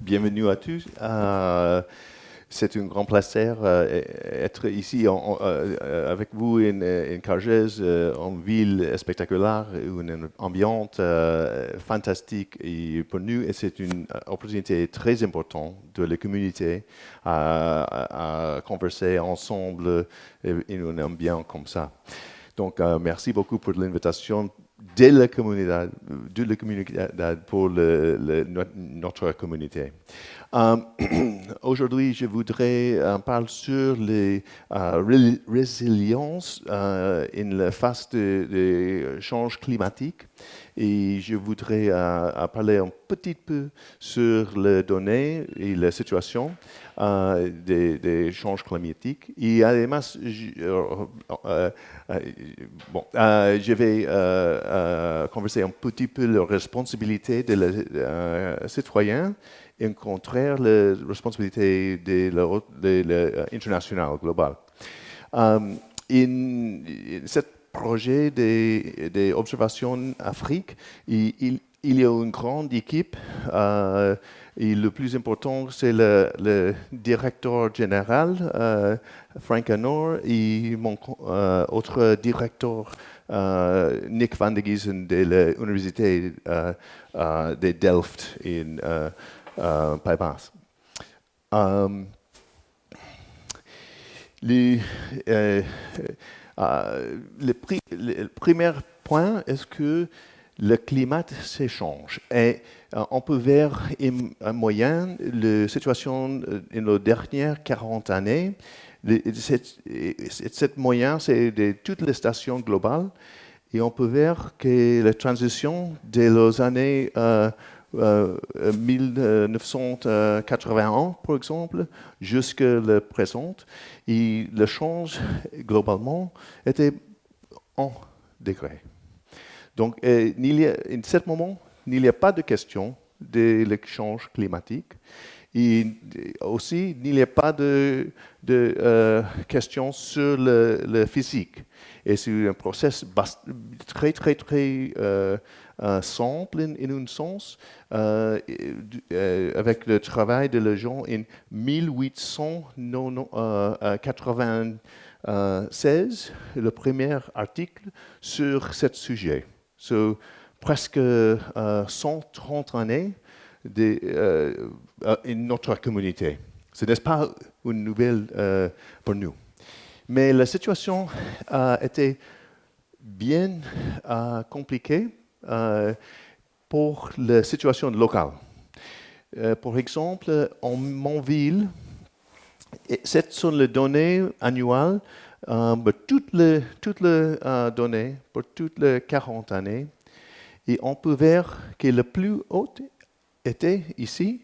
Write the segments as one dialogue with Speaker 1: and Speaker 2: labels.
Speaker 1: Bienvenue à tous. C'est un grand plaisir d'être ici avec vous en Cargèse, en ville spectaculaire, une ambiance fantastique et pour nous, et c'est une opportunité très importante de la communauté à converser ensemble in une ambiance comme ça. Donc, merci beaucoup pour l'invitation de la communauté pour notre communauté. Euh, Aujourd'hui, je voudrais parler sur les résiliences en la phase de change climatique et je voudrais parler un petit peu sur les données et la situation des changes climatiques. Et además, je vais converser un petit peu la responsabilité des citoyens et au contraire la responsabilité de l'international global. Ce projet d'observation Afrique, il y a une grande équipe et le plus important, c'est le directeur général, Frank Anor, et mon autre directeur, Nick van de Giesen, de l'Université de Delft en Pays-Bas. Le premier point est que le climat s'échange et on peut voir en moyenne la situation dans les dernières 40 années. Cette moyenne, c'est de toutes les stations globales et on peut voir que la transition des années 1981, par exemple, jusqu'à le présent, et le change globalement était 1 degré. Donc, en ce moment, il n'y a pas de question de l'échange climatique. Et aussi, il n'y a pas de question sur le physique. Et c'est un processus très, très, très simple en un sens, avec le travail de gens en 1896, le premier article sur ce sujet. So, presque 130 années in notre communauté. Ce n'est pas une nouvelle pour nous. Mais la situation était bien compliquée pour la situation locale. Par exemple, en mon ville, ce sont les données annuelles pour toutes les données pour toutes les 40 années. Et on peut voir que le plus haut était ici.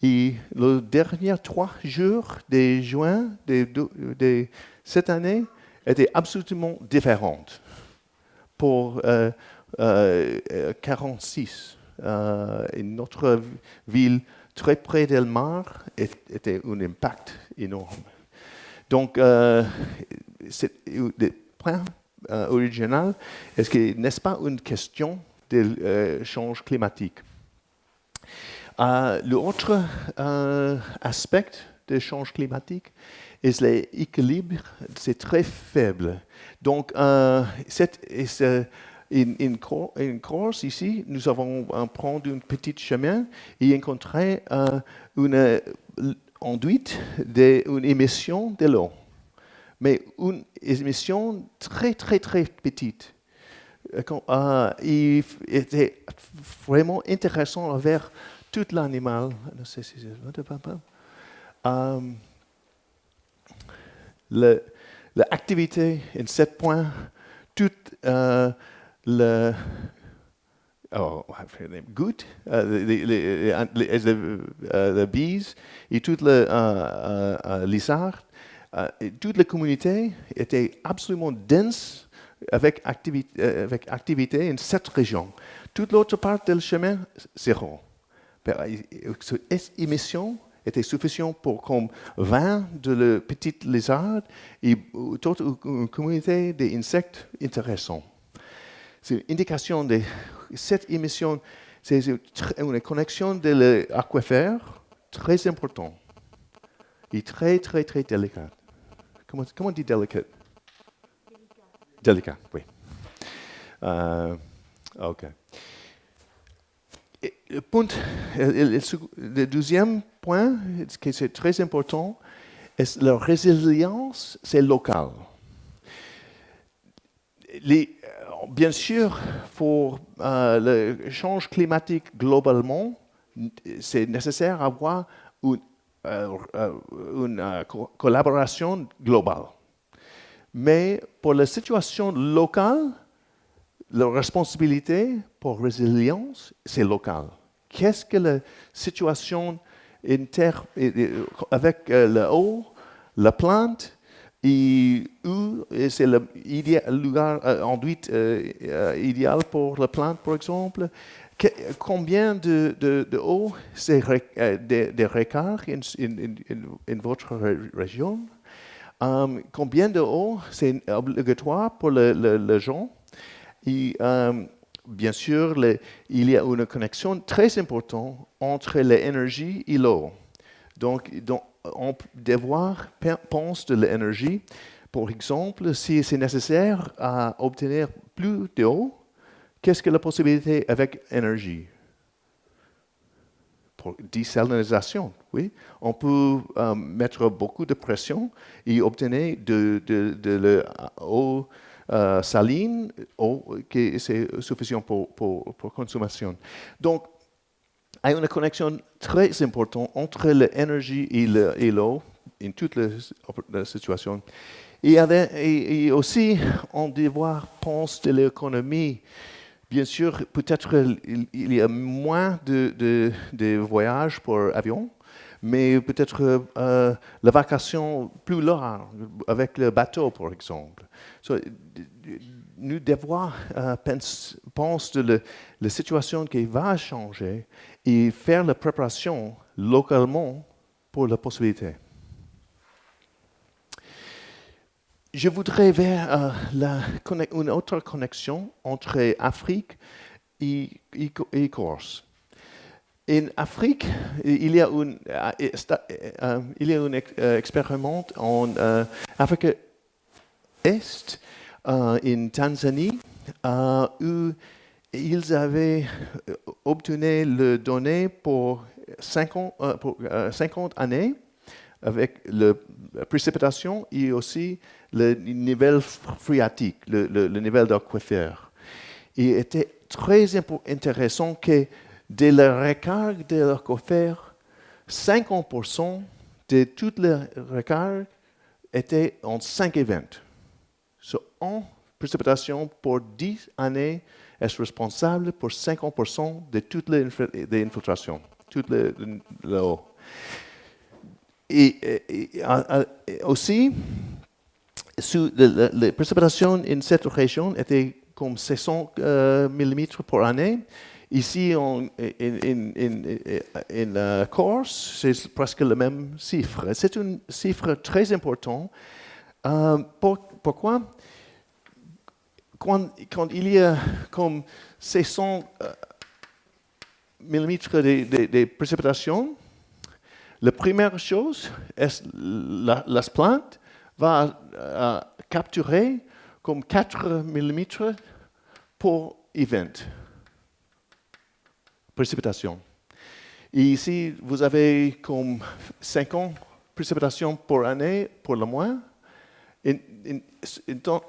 Speaker 1: Et les derniers 3 jours de juin de cette année étaient absolument différents. Pour 46, notre ville très près de la mer était un impact énorme. Donc, le point original, est-ce que n'est-ce pas une question de change climatique? L'autre aspect du change climatique est l'équilibre, c'est très faible. Donc, en course ici, nous avons pris un petit chemin et rencontré une enduite d'une émission de l'eau. Mais une émission très, très, très petite. Il était vraiment intéressant à voir tout l'animal. L'activité en 7 points, toute le goutte, les bises et toutes les lézards, toute la communauté était absolument dense avec activité en cette région. Toute l'autre part du chemin, zéro. Cette émission était suffisante pour comme 20 de les petites lézards et toute une communauté d'insectes intéressants. C'est une indication de cette émission, C'est une connexion de l'aquifère très importante et très, très, très délicate. Comment on dit délicate? Délicat, oui. OK. Et le deuxième point, qui est très important, est la résilience, c'est local. Bien sûr, pour le changement climatique globalement, c'est nécessaire d'avoir une collaboration globale. Mais pour la situation locale, la responsabilité pour résilience, c'est local. Qu'est-ce que la situation avec l'eau, la plante, et où c'est le lugar enduit idéal pour la plante, par exemple? Combien de eau c'est des recarts in votre région? Combien de eau c'est obligatoire pour les gens? Et bien sûr, il y a une connexion très importante entre l'énergie et l'eau. Donc, on devoir penser de l'énergie. Par exemple, si c'est nécessaire à obtenir plus d'eau, qu'est-ce que la possibilité avec l'énergie? Pour désalinisation, oui. On peut mettre beaucoup de pression et obtenir de l'eau saline, qui c'est suffisant pour consommation. Donc, il y a une connexion très importante entre l'énergie et l'eau in toutes les situations. Et aussi, on doit penser de l'économie. Bien sûr, peut-être il y a moins de voyages pour avion, mais peut-être la vacation plus large avec le bateau, par exemple. Nous devons penser de la situation qui va changer et faire la préparation localement pour la possibilité. Je voudrais vers une autre connexion entre Afrique et Corse. En Afrique, il y a un expériment en Afrique Est, en Tanzanie, où ils avaient obtenu le données pour 50 années avec la précipitation et aussi le niveau phréatique, le niveau d'aquifère. Il était très intéressant que de la recargue de l'aquifère, 50% de toutes les recargues étaient en 5 événements. En précipitation pour 10 années est responsable pour 50% de toutes les infiltrations, toute l'eau. Et aussi, les précipitations in cette région étaient comme 600 mm par année. Ici, en Corse, c'est presque le même chiffre. C'est une chiffre très importante. Pourquoi? Quand il y a comme 600 mm de précipitations, la première chose est la plante va capturer comme 4 mm pour event, précipitation. Et ici, vous avez comme 50 précipitations par année pour le moins.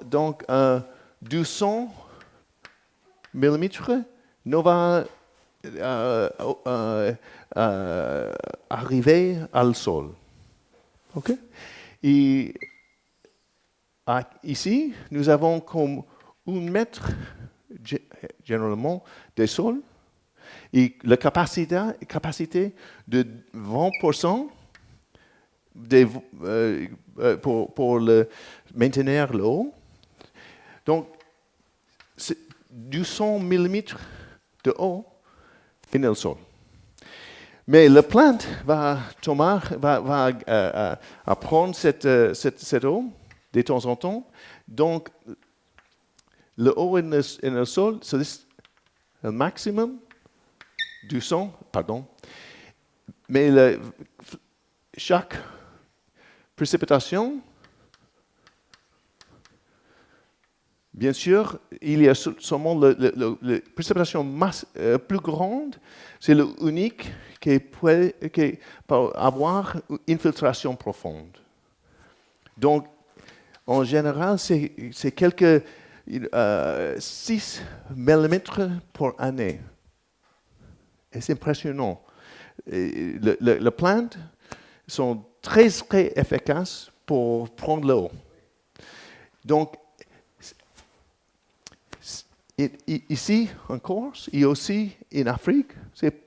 Speaker 1: Donc, 200 mm ne va arriver au sol. OK? Et ici, nous avons comme 1 mètre généralement de sol et la capacité de 20% pour maintenir l'eau. Donc, 200 mm de eau dans le sol. Mais la plante va prendre cette eau de temps en temps. Donc, l'eau dans le sol, c'est le maximum du sang, pardon. Mais chaque précipitation, bien sûr, il y a seulement la précipitation plus grande, c'est l'unique qui peut avoir une filtration profonde. Donc, en général, c'est quelques 6 mm par année. Et c'est impressionnant. Les plantes sont très, très efficaces pour prendre l'eau. Donc, ici, en Corse, et aussi en Afrique, c'est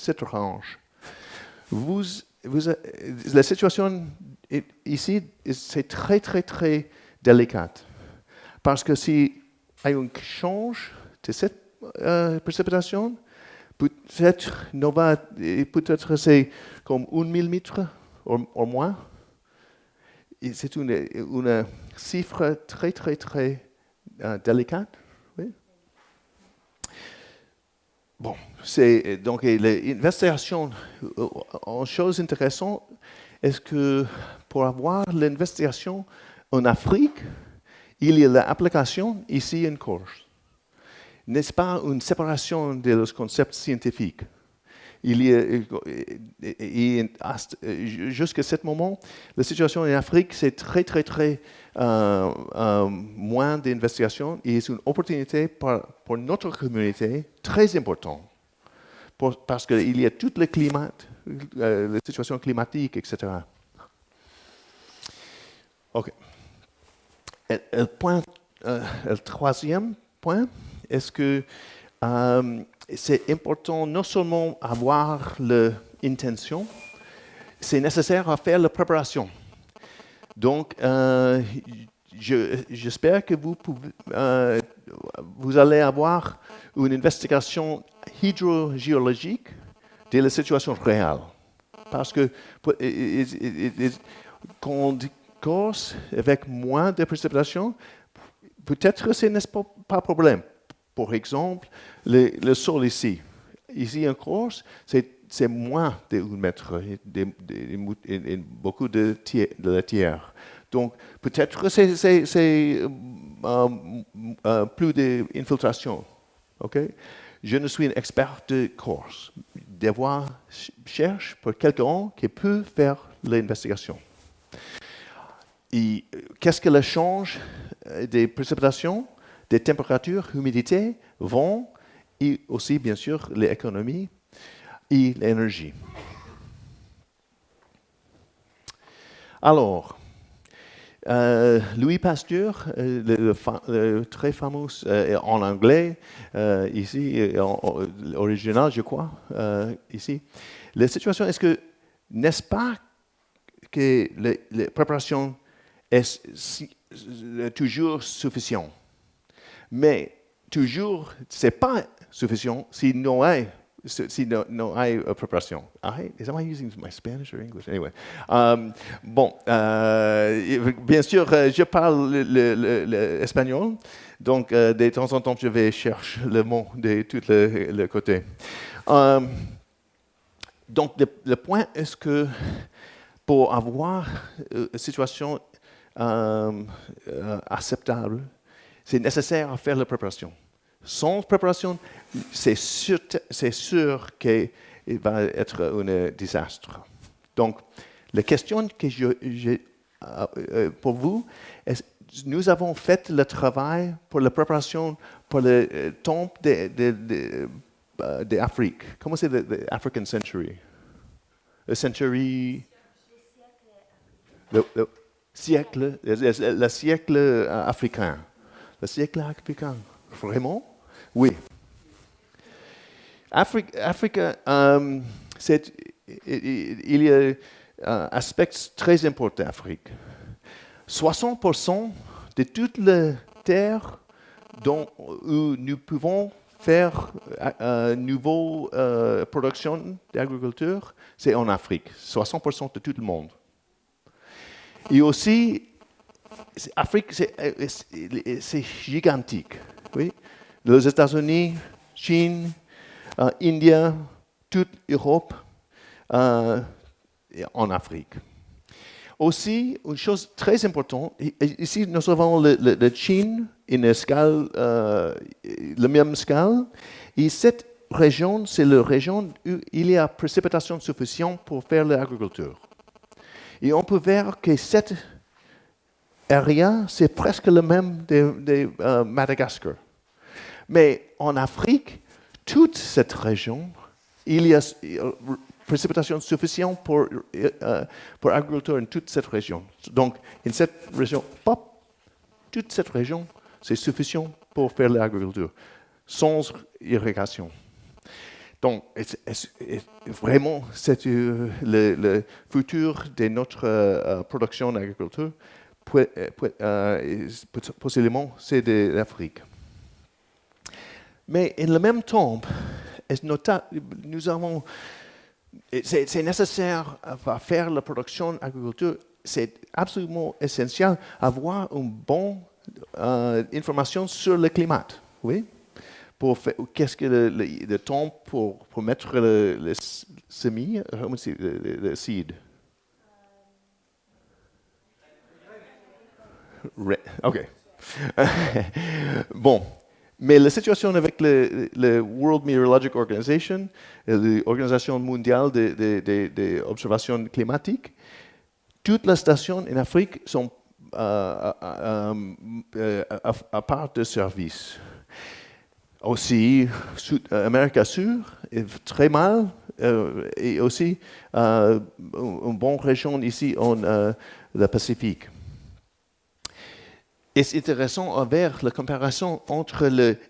Speaker 1: étrange. La situation ici, c'est très, très, très délicate. Parce que si il y a un change de cette précipitation, peut-être c'est comme 1 millimètre ou moins. Et c'est une chiffre très, très, très délicate. Oui. Bon, donc l'investigation, une chose intéressante, est-ce que pour avoir l'investigation en Afrique, il y a l'application ici en Corse. N'est-ce pas une séparation des concepts scientifiques? Il y a, jusqu'à ce moment, la situation en Afrique, c'est très, très, très moins d'investigation et c'est une opportunité pour notre communauté très importante. Parce qu'il y a tout le climat, la situation climatique, etc. OK. Le troisième point, est-ce que c'est important non seulement avoir l'intention, c'est nécessaire à faire la préparation. Donc, j'espère que vous allez avoir une investigation hydrogéologique de la situation réelle. Parce que quand on dit Corse, avec moins de précipitations, peut-être que ce n'est pas problème. Par exemple, le sol ici. Ici en Corse, c'est moins de 1 mètre, et beaucoup de la terre. Donc, peut-être que c'est plus d'infiltration. Okay? Je ne suis un expert de Corse. Devoir chercher pour quelqu'un qui peut faire l'investigation. Et qu'est-ce que le change des précipitations, des températures, humidité, vent, et aussi, bien sûr, l'économie et l'énergie. Alors, Louis Pasteur, le très fameux en anglais, ici, original, je crois, ici. La situation, est-ce que, n'est-ce pas que la préparation est toujours suffisante? Mais toujours, ce n'est pas suffisant s'il n'y a préparation. Am I using my Spanish or English? Anyway. Bien sûr, je parle l'espagnol, donc de temps en temps, je vais chercher le mot de tous les côtés. Donc, le point est que pour avoir une situation acceptable, c'est nécessaire à faire la préparation. Sans préparation, c'est sûr qu'il va être un désastre. Donc, la question que j'ai pour vous, nous avons fait le travail pour la préparation pour le temple d'Afrique. Comment c'est l'African Century? Le century... Le siècle africain. Le siècle africain. Vraiment? Oui. Afrique, il y a un aspect très important d'Afrique. 60% de toute la terre où nous pouvons faire une nouvelle production d'agriculture, c'est en Afrique. 60% de tout le monde. Et aussi, l'Afrique, c'est gigantique. Oui? Les États-Unis, Chine, India, toute l'Europe, et en Afrique. Aussi, une chose très importante, ici nous avons la Chine, une escale, la même scale, et cette région, c'est la région où il y a précipitation suffisante pour faire l'agriculture. Et on peut voir que cette area, c'est presque le même de Madagascar. Mais en Afrique, toute cette région, il y a précipitation suffisante pour l'agriculture en toute cette région. Donc, en cette région, toute cette région, c'est suffisant pour faire l'agriculture, sans irrigation. Donc, vraiment, c'est le futur de notre production d'agriculture. Possiblement, c'est de l'Afrique. Mais en le même temps, nous avons, c'est nécessaire à faire la production d'agriculture. C'est absolument essentiel d'avoir une bonne information sur le climat. Oui? Qu'est-ce que le temps pour mettre le semis, le seed? OK. Bon. Mais la situation avec le World Meteorological Organization, l'Organisation mondiale des observations climatiques, toutes les stations en Afrique sont à part de service. Aussi, Amérique du Sud est très mal, et aussi une bonne région ici en le Pacifique. Et c'est intéressant à voir la comparaison entre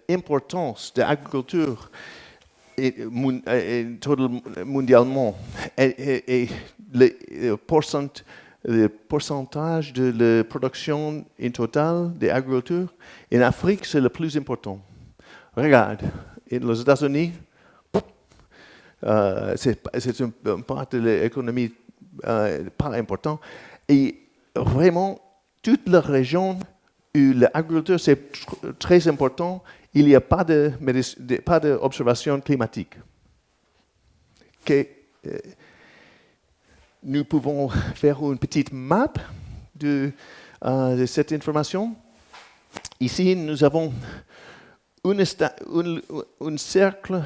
Speaker 1: l'importance de l'agriculture mondialement et le pourcentage de la production in total de l'agriculture. En Afrique, c'est le plus important. Regarde, aux États-Unis, c'est une part de l'économie pas importante. Et vraiment, toute la région où l'agriculture c'est très important, il n'y a pas d'observation climatique. Nous pouvons faire une petite map de cette information. Ici, nous avons un cercle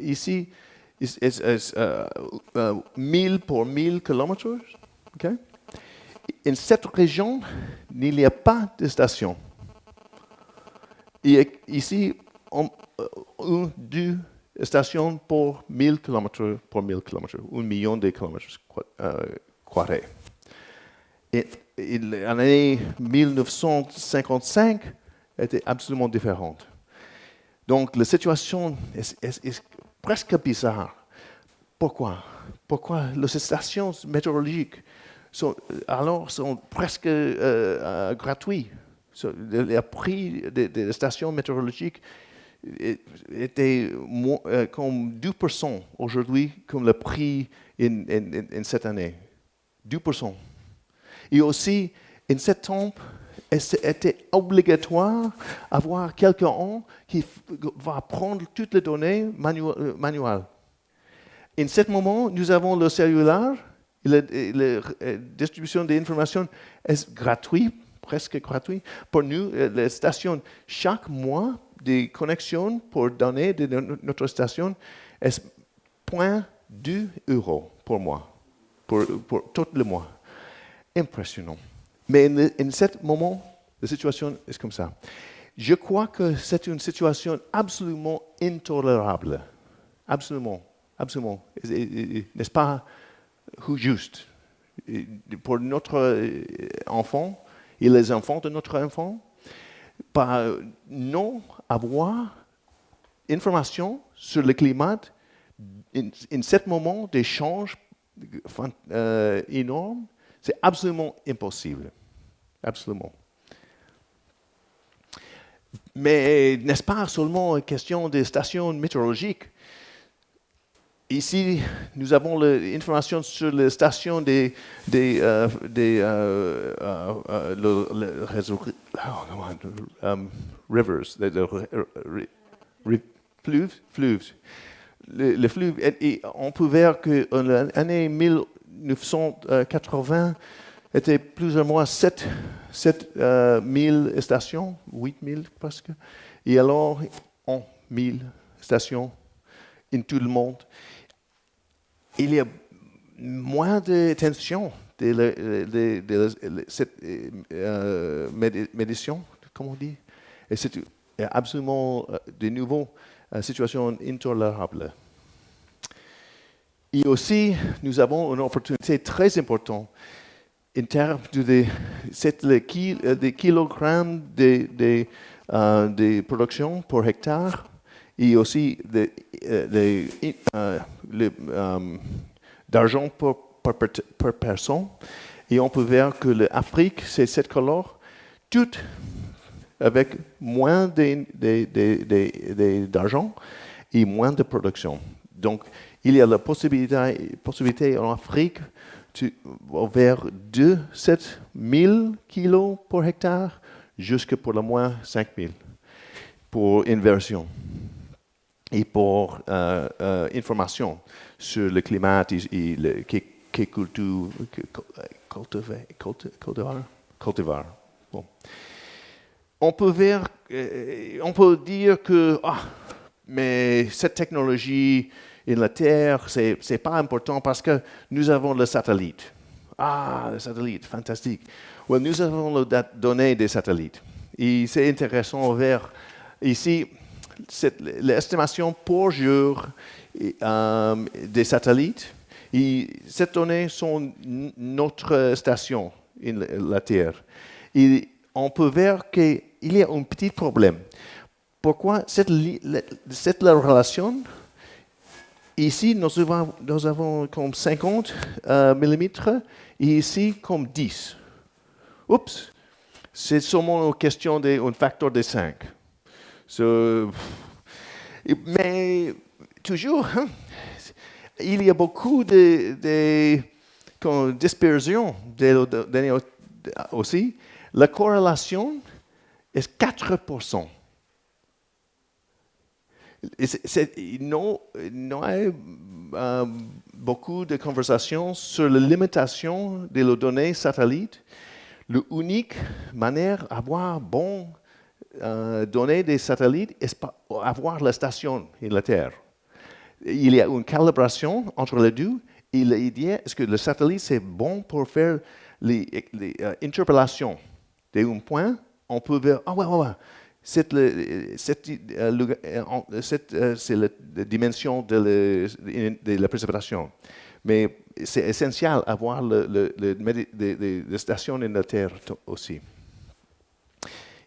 Speaker 1: ici, 1000 pour 1000 kilomètres. Okay? En cette région, il n'y a pas de station. Et ici, deux stations pour 1000 km pour 1000 km, 1 million de kilomètres carrés. Et l'année 1955 était absolument différente. Donc, la situation est presque bizarre. Pourquoi? Pourquoi les stations météorologiques sont presque gratuits? Le prix des stations météorologiques était comme 2% aujourd'hui, comme le prix en cette année. 2%. Et aussi, en ce temps, c'était obligatoire d'avoir quelqu'un qui va prendre toutes les données manuelles. En ce moment, nous avons le cellulaire, la distribution d'informations est gratuite, presque gratuite. Pour nous, les stations, chaque mois, des connexions pour donner de notre station est 0,2 € pour mois, pour tout le mois. Impressionnant. Mais en ce moment, la situation est comme ça. Je crois que c'est une situation absolument intolérable. Absolument. Absolument. N'est-ce pas juste? Pour notre enfant et les enfants de notre enfant, par non avoir information sur le climat en ce moment d'échange énorme, c'est absolument impossible. Absolument. Mais n'est-ce pas seulement une question des stations météorologiques? Ici, nous avons l'information sur les stations des réseaux, rivers, fleuves. le flux, et on peut voir que l'année 1980 était plus ou moins 7 000 stations, 8 000 presque, et alors 1 000 stations in tout le monde. Il y a moins de tension de cette médiation, comment on dit, et c'est absolument de nouveau une situation intolérable. Et aussi, nous avons une opportunité très importante en termes des kilogrammes de production par hectare et aussi d'argent par personne. Et on peut voir que l'Afrique, c'est cette couleur, toute avec moins d'argent et moins de production. Donc, il y a la possibilité en Afrique vers 7 000 kilos par hectare jusqu'à pour le moins 5 000 pour inversion et pour information sur le climat et le cultivar. Bon. On peut dire que mais cette technologie et la Terre, c'est pas important parce que nous avons le satellite. Ah, le satellite, fantastique. Well, nous avons les données des satellites. Et c'est intéressant de voir ici l'estimation pour jour des satellites. Et ces données sont notre station, la Terre. Et on peut voir qu'il y a un petit problème. Pourquoi cette relation? Ici, nous avons comme 50 mm et ici comme 10. Oups, c'est seulement une question d'un facteur de 5. Mais toujours, il y a beaucoup de dispersion aussi. La corrélation est 4%. Il y a beaucoup de conversations sur la limitation des données satellites. L'unique manière d'avoir données des satellites est avoir la station et la Terre. Il y a une calibration entre les deux. Et l'idée est que le satellite, c'est bon pour faire les interpellations. D'un point, on peut voir, c'est la dimension de la précipitation. Mais c'est essentiel d'avoir les stations de la Terre aussi.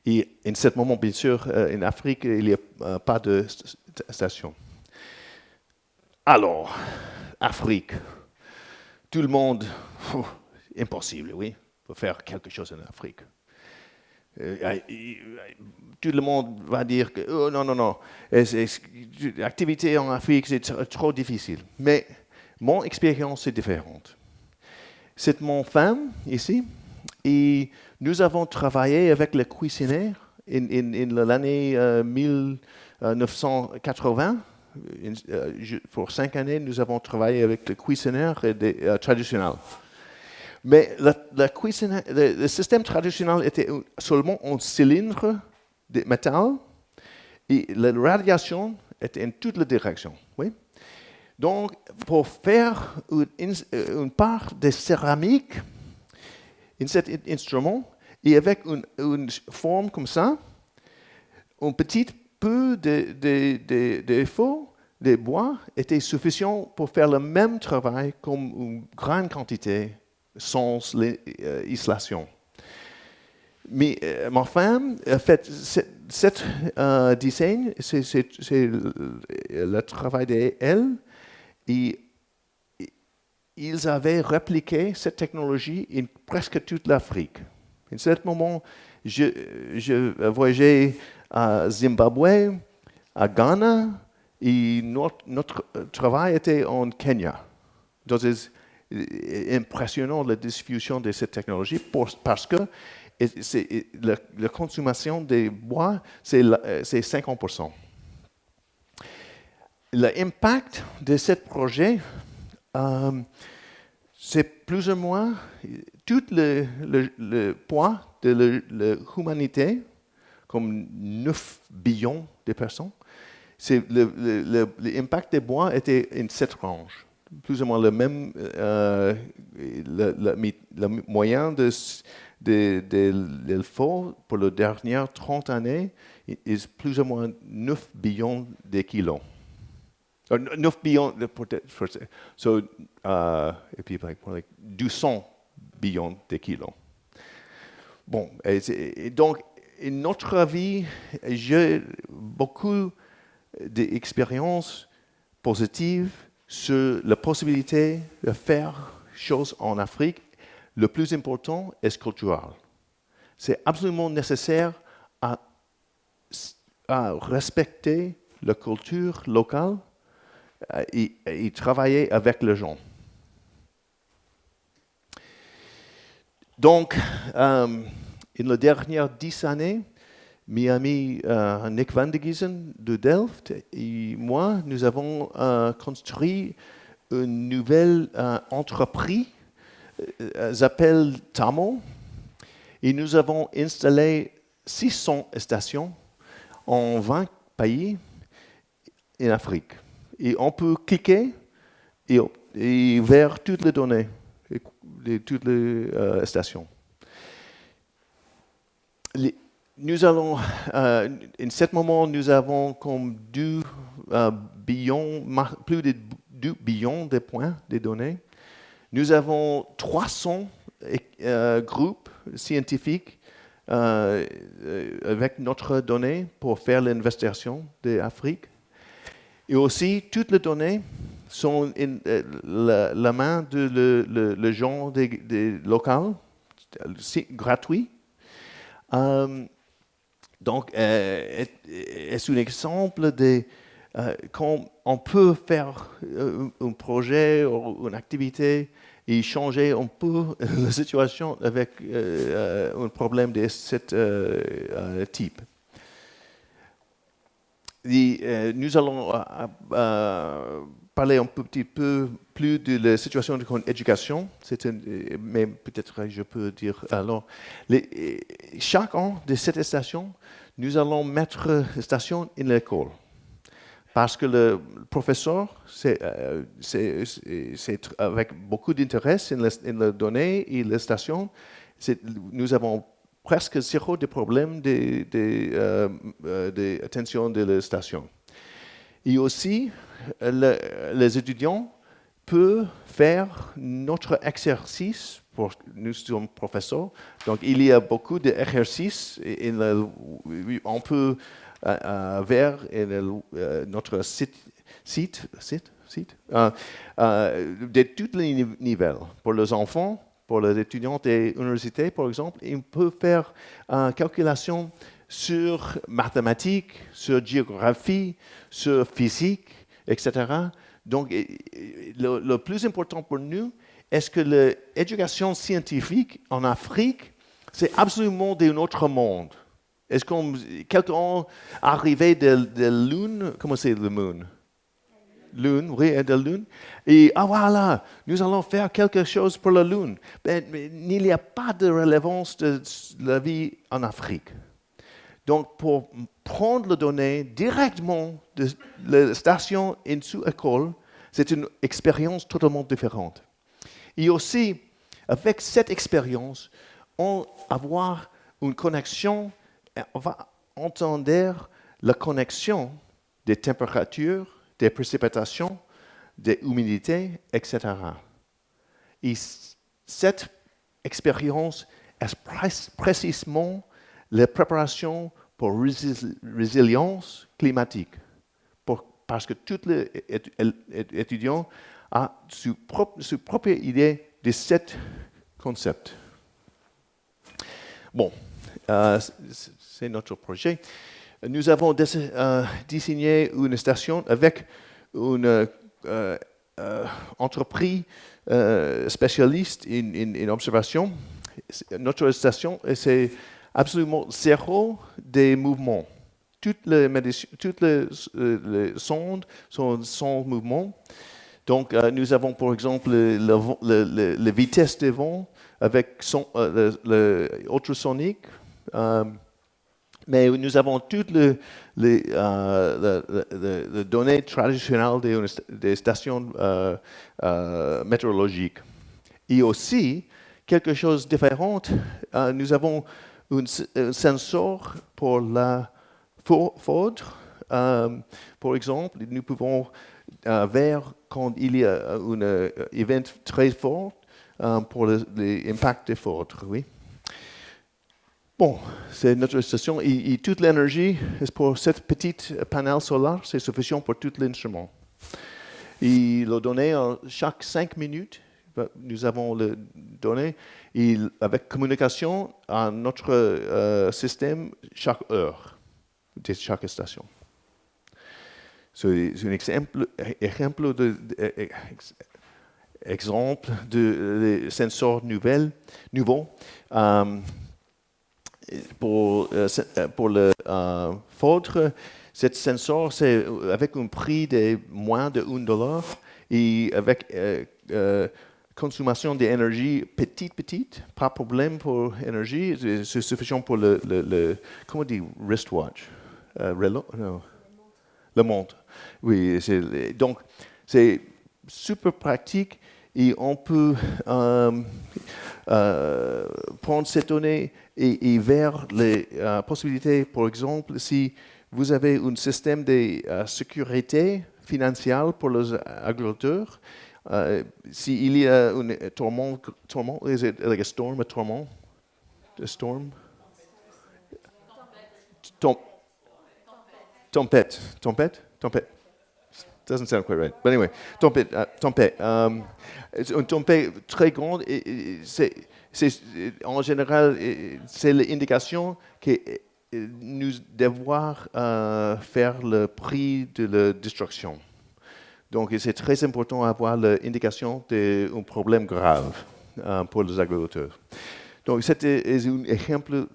Speaker 1: Et en ce moment, bien sûr, en Afrique, il n'y a pas de station. Alors, Afrique, tout le monde, impossible, oui, pour faire quelque chose en Afrique. Tout le monde va dire que non, l'activité en Afrique, c'est trop difficile. Mais mon expérience est différente. C'est mon femme ici, et nous avons travaillé avec le cuisinier en l'année 1980. Pour 5 années, nous avons travaillé avec le cuisinier traditionnel. Mais le système traditionnel était seulement un cylindre de métal et la radiation était en toutes les directions. Oui? Donc, pour faire une part de céramique in cet instrument et avec une forme comme ça, un petit peu de feu, de bois, était suffisant pour faire le même travail comme une grande quantité sans l'isolation. Mais ma femme a fait cet design, c'est le travail d'elle, et ils avaient répliqué cette technologie en presque toute l'Afrique. En ce moment, je voyageais à Zimbabwe, à Ghana, et notre travail était en Kenya. Donc, c'est impressionnant la diffusion de cette technologie parce que la consommation des bois, c'est 50%. L'impact de ce projet, c'est plus ou moins tout le poids de l'humanité, comme 9 billions de personnes. L'impact des bois était en cette range. Plus ou moins le même, le moyen de l'effort pour les dernières 30 années est plus ou moins 9 billions de kilos. 9 billions, et puis like 200 billions de kilos. Bon, et donc, in notre vie, j'ai beaucoup d'expériences positives sur la possibilité de faire choses en Afrique. Le plus important est culturel. C'est absolument nécessaire à respecter la culture locale et travailler avec les gens. Donc, in les dernières 10 années, mes amis Nick van de Giesen de Delft et moi, nous avons construit une nouvelle entreprise, s'appelle Tamo, et nous avons installé 600 stations en 20 pays en Afrique. Et on peut cliquer et vers toutes les données, toutes les stations. Nous allons, en ce moment, nous avons comme 2 billions, plus de 2 billions de points de données. Nous avons 300 groupes scientifiques avec notre donnée pour faire l'investigation de l'Afrique. Et aussi, toutes les données sont in la main de les gens locaux, gratuit. Donc, c'est un exemple de quand on peut faire un projet ou une activité et changer un peu la situation avec un problème de ce type. Et, nous allons parler un petit peu plus de la situation de l'éducation, mais peut-être je peux dire alors, chaque an de cette station, nous allons mettre la station en l'école. Parce que le professeur, c'est avec beaucoup d'intérêt en les données et les stations, nous avons presque zéro de problème d'attention de la station. Et aussi, les étudiants peuvent faire notre exercice, nous sommes professeurs, donc il y a beaucoup d'exercices, on peut vers notre site de tous les niveaux, pour les enfants, pour les étudiants des universités, par exemple, ils peuvent faire une calculation sur mathématiques, sur géographie, sur physique, etc. Donc, le plus important pour nous est que l'éducation scientifique en Afrique, c'est absolument d'un autre monde. Est-ce que quelqu'un arrivé de la Lune, comment c'est le Moon? Lune, oui, de la Lune. Et voilà, nous allons faire quelque chose pour la Lune. Mais il n'y a pas de relevance de la vie en Afrique. Donc, pour prendre les données directement de la station en sous-école, c'est une expérience totalement différente. Et aussi, avec cette expérience, on va avoir une connexion, on va entendre la connexion des températures, des précipitations, des humidités, etc. Et cette expérience est précisément la préparation pour résilience climatique. Parce que tous les étudiants ont su propre idée de ce concept. Bon, c'est notre projet. Nous avons dessiné une station avec une entreprise spécialiste en observation. Notre station, c'est absolument zéro des mouvements. toutes les sondes sont sans mouvement. Donc, nous avons par exemple la vitesse des vents avec le ultrasonique. Mais nous avons toutes les données traditionnelles des stations météorologiques. Et aussi, quelque chose de différent, nous avons un sensor pour la foudre. Par exemple, nous pouvons voir quand il y a un événement très fort pour l'impact des foudres. Oui. Bon, c'est notre station et toute l'énergie pour cette petite panel solaire, c'est suffisant pour tout l'instrument. Et le données, chaque 5 minutes, nous avons les données et avec communication à notre système chaque heure de chaque station. C'est un exemple de sensors nouveaux. Pour le foudre, cet sensor, c'est avec un prix de moins de $1 et avec consommation d'énergie petite, pas de problème pour l'énergie, c'est suffisant pour comment on dit, wristwatch, le montre. Oui, donc c'est super pratique et on peut prendre ces données et vers les possibilités, par exemple, si vous avez un système de sécurité financière pour les agriculteurs, s'il y a un tourment, is it like a storm, a tourment? A storm? Tempête. Doesn't sound quite right. But anyway, tempête. C'est une tempête très grande et en général, c'est l'indication que nous devons faire le prix de la destruction. Donc, c'est très important d'avoir l'indication d'un problème grave pour les agriculteurs. Donc, c'était un exemple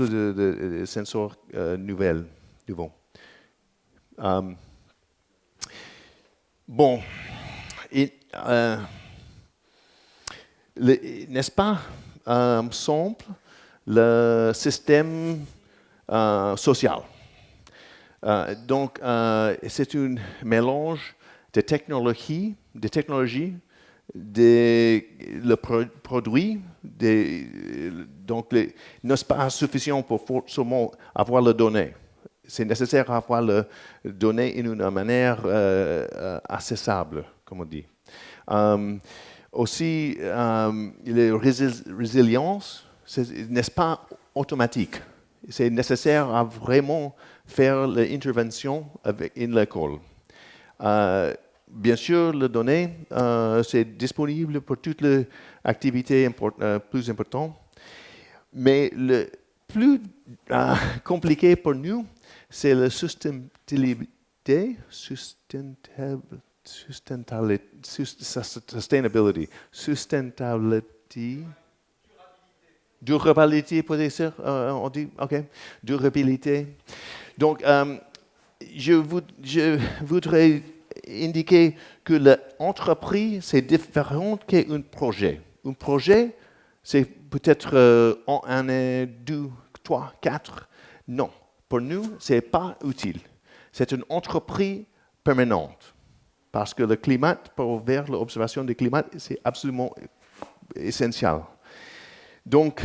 Speaker 1: de sensor nouveau. Bon, n'est-ce pas simple le système social? Donc, c'est un mélange de technologies, le produit, donc n'est pas suffisant pour seulement avoir les données. C'est nécessaire d'avoir les données d'une manière accessible, comme on dit. Aussi, la résilience, n'est-ce pas automatique. C'est nécessaire à vraiment faire l'intervention avec une école. Bien sûr, les données, c'est disponible pour toutes les activités plus importantes. Mais le plus compliqué pour nous, c'est la sustainability. Durabilité, peut-être, on dit, OK. Durabilité. Donc, je voudrais indiquer que l'entreprise, c'est différent qu'un projet. Un projet, c'est peut-être en année, 2, 3, 4. Non, pour nous, ce n'est pas utile. C'est une entreprise permanente. Parce que le climat, pour faire l'observation du climat, c'est absolument essentiel. Donc,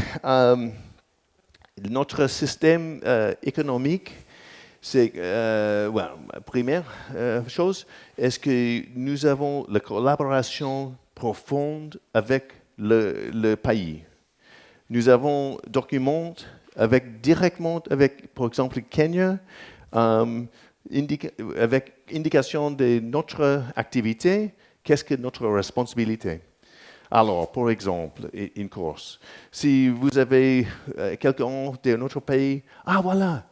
Speaker 1: notre système économique, c'est, première chose, est-ce que nous avons la collaboration profonde avec le pays. Nous avons documents directement avec, par exemple, Kenya, avec indication de notre activité, qu'est-ce que notre responsabilité. Alors, par exemple, une course. Si vous avez quelqu'un de notre pays, voilà,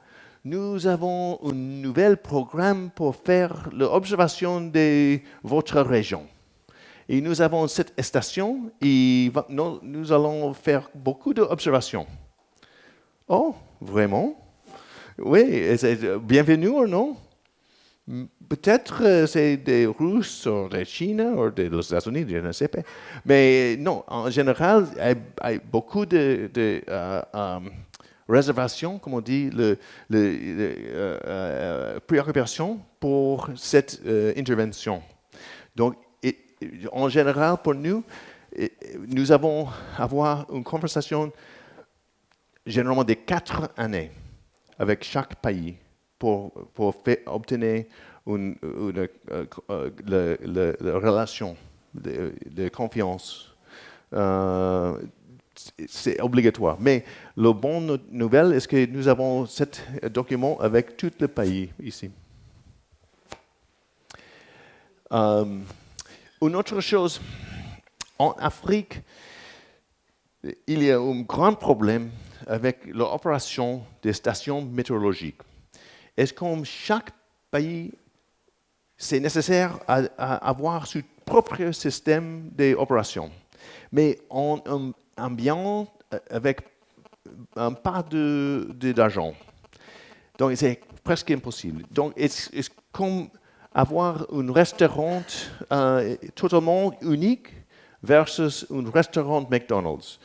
Speaker 1: nous avons un nouvel programme pour faire l'observation de votre région. Et nous avons cette station et nous allons faire beaucoup d'observations. Oh, vraiment? Oui, bienvenue ou non? Peut-être c'est des Russes ou des Chinois ou des États-Unis, je ne sais pas. Mais non, en général, il y a beaucoup de réservations, comme on dit, préoccupations pour cette intervention. Donc, en général, pour nous, nous avons avoir une conversation généralement de 4 années avec chaque pays pour obtenir la relation de confiance. C'est obligatoire. Mais la bonne nouvelle est que nous avons ce document avec tous les pays ici. Une autre chose, en Afrique, il y a un grand problème avec l'opération des stations météorologiques. Est-ce que chaque pays, c'est nécessaire à avoir son propre système d'opération, mais en ambiant avec pas d'argent. Donc, c'est presque impossible. Donc, c'est comme avoir un restaurant totalement unique versus un restaurant McDonald's.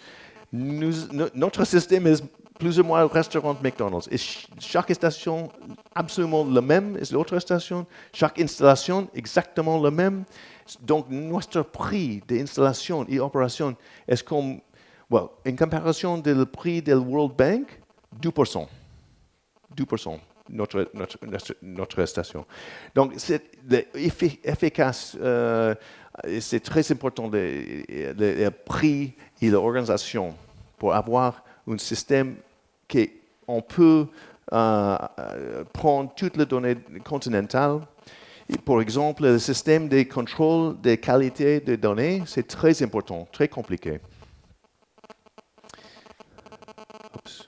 Speaker 1: Notre système est plus ou moins le restaurant McDonald's. Et chaque station absolument la même, et l'autre station, chaque installation exactement la même. Donc, notre prix d'installation et opération est comme, en comparaison du prix du World Bank, 2%. 2%. Notre station. Donc, c'est efficace. C'est très important le prix et l'organisation pour avoir un système qu'on peut prendre toutes les données continentales. Et par exemple, le système de contrôle de qualité des données, c'est très important, très compliqué. Oups.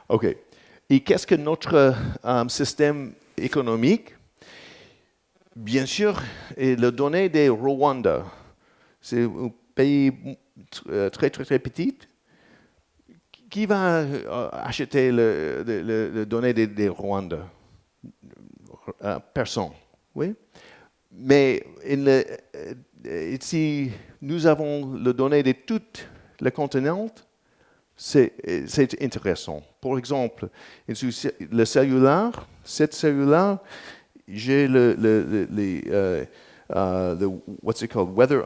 Speaker 1: OK. Et qu'est-ce que notre système économique? Bien sûr, et les données de Rwanda, c'est un pays très, très, très petit. Qui va acheter les données de Rwanda? Personne, oui. Mais si nous avons les données de tout le continent, c'est intéressant. Par exemple, le cellulaire, cette cellulaire, j'ai what's it called, weather,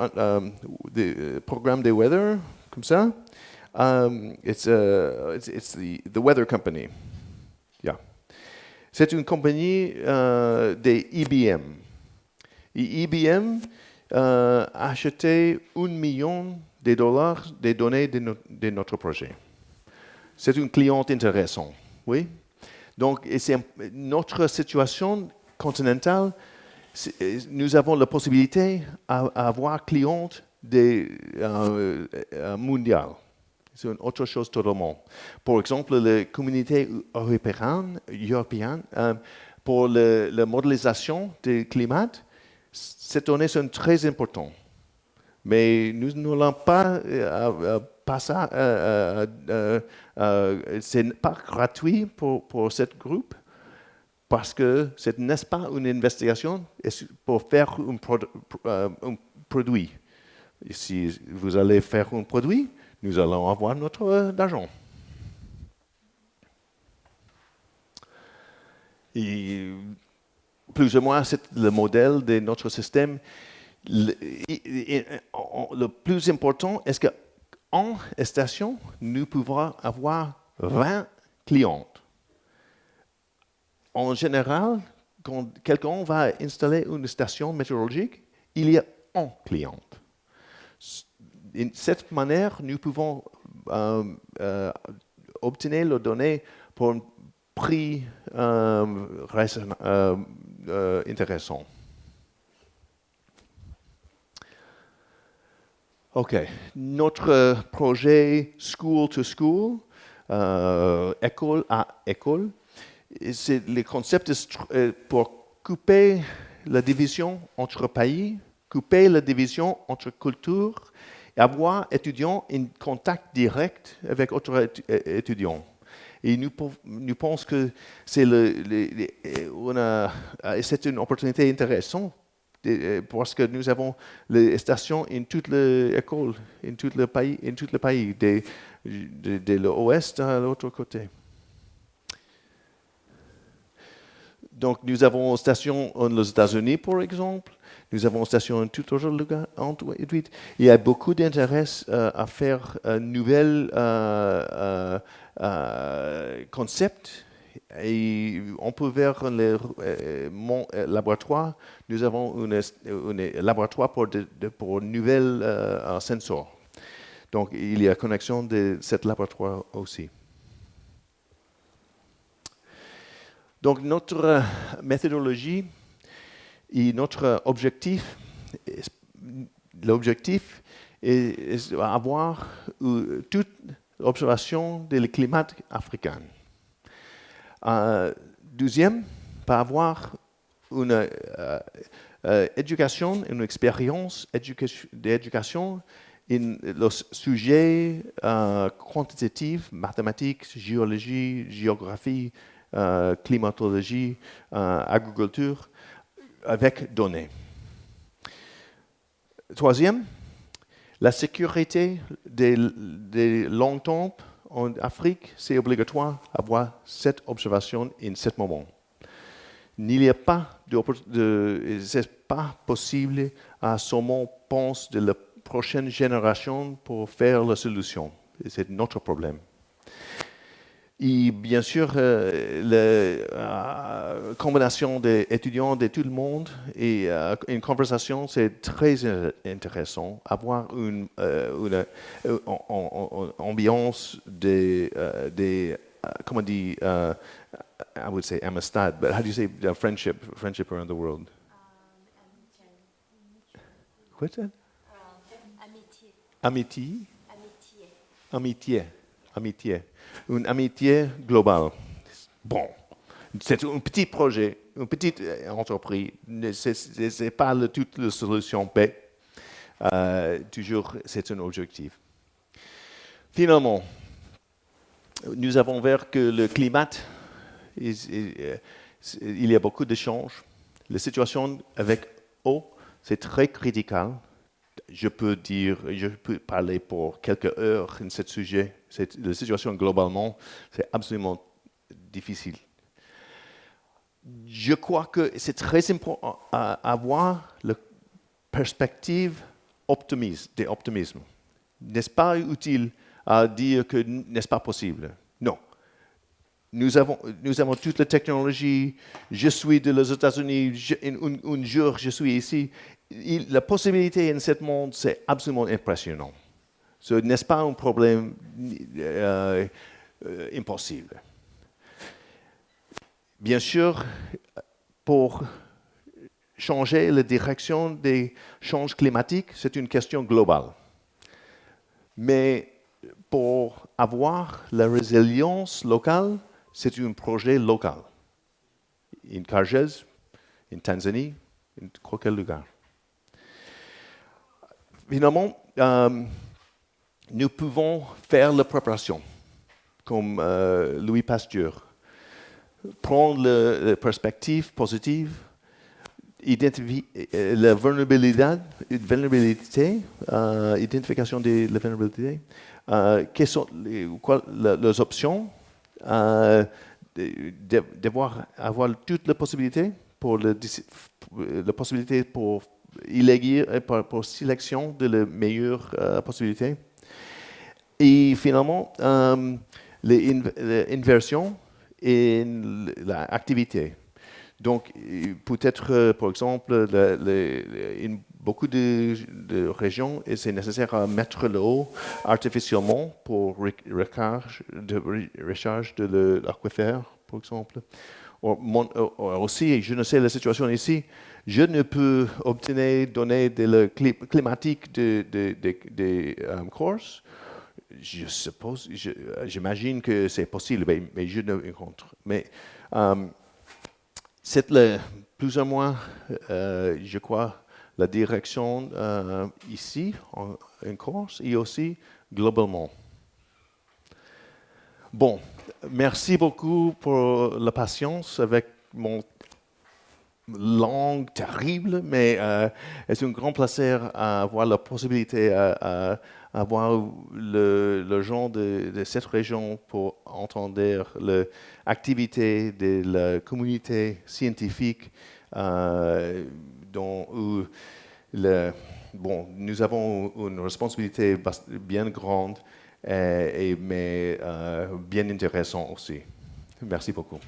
Speaker 1: the programme de weather, comme ça. It's the weather company. Yeah. C'est une compagnie de IBM. Et IBM a acheté $1 million de données de notre projet. C'est un client intéressant, oui. Donc, c'est notre situation continentale. Nous avons la possibilité d'avoir clients mondial. C'est une autre chose totalement. Par exemple, la communauté européenne pour la modélisation du climat, ces données sont très importantes. Mais nous n'allons pas passer. C'est pas gratuit pour ce groupe parce que ce n'est pas une investigation pour faire un produit. Et si vous allez faire un produit, nous allons avoir notre argent. Et plus ou moins, c'est le modèle de notre système. Le plus important est qu'en station, nous pouvons avoir 20 clients. En général, quand quelqu'un va installer une station météorologique, il y a un client. De cette manière, nous pouvons obtenir les données pour un prix intéressant. OK. Notre projet School to School, école à école, le concept est pour couper la division entre pays, couper la division entre cultures, et avoir étudiants en contact direct avec autres étudiants. Et nous pensons que c'est une opportunité intéressante parce que nous avons les stations dans toutes les écoles, dans tout le pays, de l'ouest à l'autre côté. Donc, nous avons une station aux États-Unis, par exemple. Nous avons une station en tout autre lieu. Il y a beaucoup d'intérêt à faire un nouvel concept. Et on peut voir mon laboratoire. Nous avons un laboratoire pour un nouvel sensor. Donc, il y a connexion de ce laboratoire aussi. Donc, notre méthodologie et notre objectif, l'objectif est d'avoir toute l'observation du climat africain. Deuxième, pas avoir une éducation, une expérience d'éducation in le sujet quantitatif, mathématiques, géologie, géographie, climatologie, agriculture, avec données. Troisième, la sécurité des longs temps en Afrique, c'est obligatoire d'avoir cette observation en ce moment. Il n'y a pas c'est pas possible à seulement penser de la prochaine génération pour faire la solution. C'est notre problème. Et bien sûr, la combinaison d'étudiants de tout le monde et une conversation, c'est très intéressant. Avoir une ambiance comment on dit, I would say amistad, but how do you say friendship around the world? What's that? Amitié. Amitié. Une amitié globale. Bon, c'est un petit projet, une petite entreprise. Ce n'est pas toute la solution B. Toujours, c'est un objectif. Finalement, nous avons vu que le climat, il y a beaucoup de changements. La situation avec eau, c'est très critique. Je peux parler pour quelques heures de ce sujet. La situation globalement, c'est absolument difficile. Je crois que c'est très important d'avoir la perspective d'optimisme. N'est-ce pas utile à dire que n'est-ce pas possible? Non. Nous avons toute la technologie. Je suis des États-Unis. Un jour, je suis ici. La possibilité dans ce monde, c'est absolument impressionnant. Ce n'est pas un problème impossible. Bien sûr, pour changer la direction des changements climatiques, c'est une question globale. Mais pour avoir la résilience locale, c'est un projet local. En Cargèse, en Tanzanie, en quel lugar. Finalement, nous pouvons faire la préparation, comme Louis Pasteur. Prendre la perspective positive, identifier la vulnérabilité, identification de la vulnérabilité, quelles sont les options, devoir avoir toutes les possibilités pour la possibilité pour élegir pour sélection de la meilleure possibilité. Et finalement, l'inversion et l'activité. Donc, peut-être, par exemple, beaucoup de régions, c'est nécessaire de mettre l'eau artificiellement pour recharge de l'aquifère, par exemple. Aussi, je ne sais la situation ici, je ne peux obtenir données de la climatique des courses. Je suppose, j'imagine que c'est possible, mais je ne rencontre. Mais c'est plus ou moins, je crois, la direction ici, en Corse, et aussi globalement. Bon, merci beaucoup pour la patience avec mon langue terrible, mais c'est un grand plaisir à avoir la possibilité à avoir le gens de cette région pour entendre l'activité de la communauté scientifique où bon, nous avons une responsabilité bien grande, mais bien intéressante aussi. Merci beaucoup.